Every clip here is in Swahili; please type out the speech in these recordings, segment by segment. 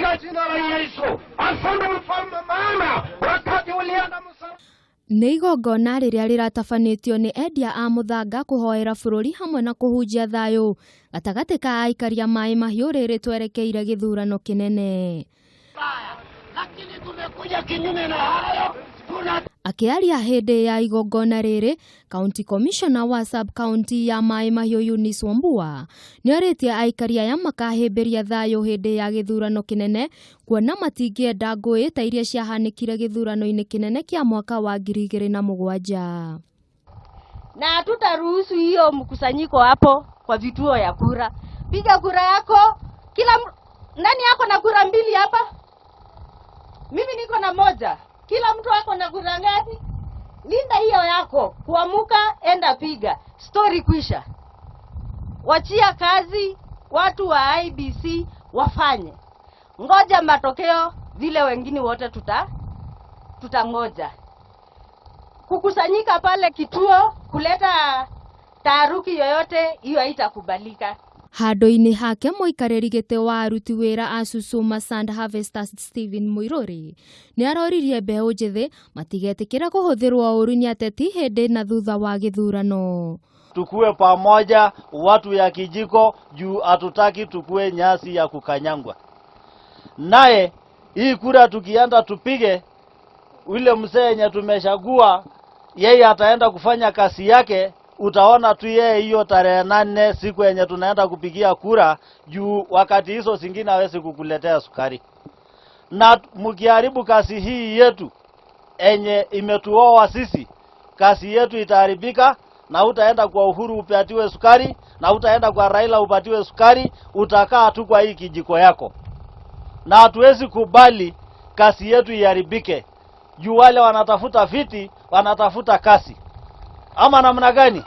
katika jina la Yesu. Asante mfalme, maana wakati ulienda nĩ igongona rĩrĩa rĩratabanĩtio nĩ endia a muthanga kuhoera bururi hamwe na kuhunjia thayu gatagatĩ ka aikari a Mai Mahiu rĩrĩ twerekeire githurano kinene. Lakini tumekuja kinyume na hayo. Akiaria hĩndĩ ya igongona rĩrĩ, County Commissioner wa Sub-County ya Mai Mahiu Eunice Wambua nĩorĩtie aikari aya makahĩmbĩria thayu hĩndĩ ya githurano kinene kuona matingĩenda ngũĩ ta iria ciahanĩkire githurano-ini kinene kĩa mwaka wa 2007. Na hatutaruhusu hiyo mkusanyiko hapo kwa vituo ya kura. Piga kura yako. Nani yako na kura 2 hapa? Mimi niko na 1. Kila mtu wako na kura ngapi? Linda hiyo yako. Kuamuka, enda piga. Story kwisha. Wachia kazi watu wa IBC wafanye. Ngoja matokeo vile wengine wote tutangoja. Kukusanyika pale kituo kuleta taharuki yoyote hiyo haitakubalika. Handũ-inĩ hake mũikarĩri gĩtĩ wa aruti wĩra a Susuma Sand Harvesters Stephen Muiruri nĩ aroririe mbeũ njĩthĩ matigetĩkĩra kũhũthĩrwo ũru nĩ ateti hĩndĩ na thutha wa gĩthurano. Tukue pamoja watu ya kijiko juu hatutaki tukue nyasi ya kukanyangwa. Naye hii kura tukienda tupige, ule mzee yenye tumeshagua yeye ataenda kufanya kazi yake. Utaona tu yeye hiyo tarehe 8 siku yenye tunaenda kupigia kura, juu wakati hizo zingine hawezi kukuletea sukari. Na mkiharibu kazi hii yetu enye imetuoa sisi, kazi yetu itaharibika, na utaenda kwa Uhuru upatiwe sukari, na utaenda kwa Raila upatiwe sukari, utakaa tu kwa hii kijiko yako. Na hatuwezi kubali kazi yetu iharibike, juu wale wanatafuta viti wanatafuta kazi. Ama namna gani?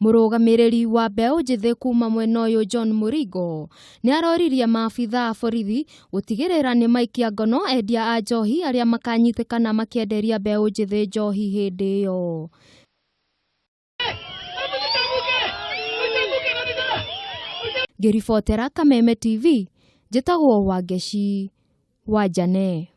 Mũrũgamĩrĩri wa mbeũ njĩthĩ kuma mwena ũyũ John Murigo nĩ aroririe maabitha a borithi gũtigĩrĩra nĩ maikia ngono endia a njohi arĩa makanyitĩkana makĩenderia mbeũ njĩthĩ njohi hĩndĩ ĩyo. Ngĩribotera Kameme TV, njĩtagwo Wangeci Wanjane.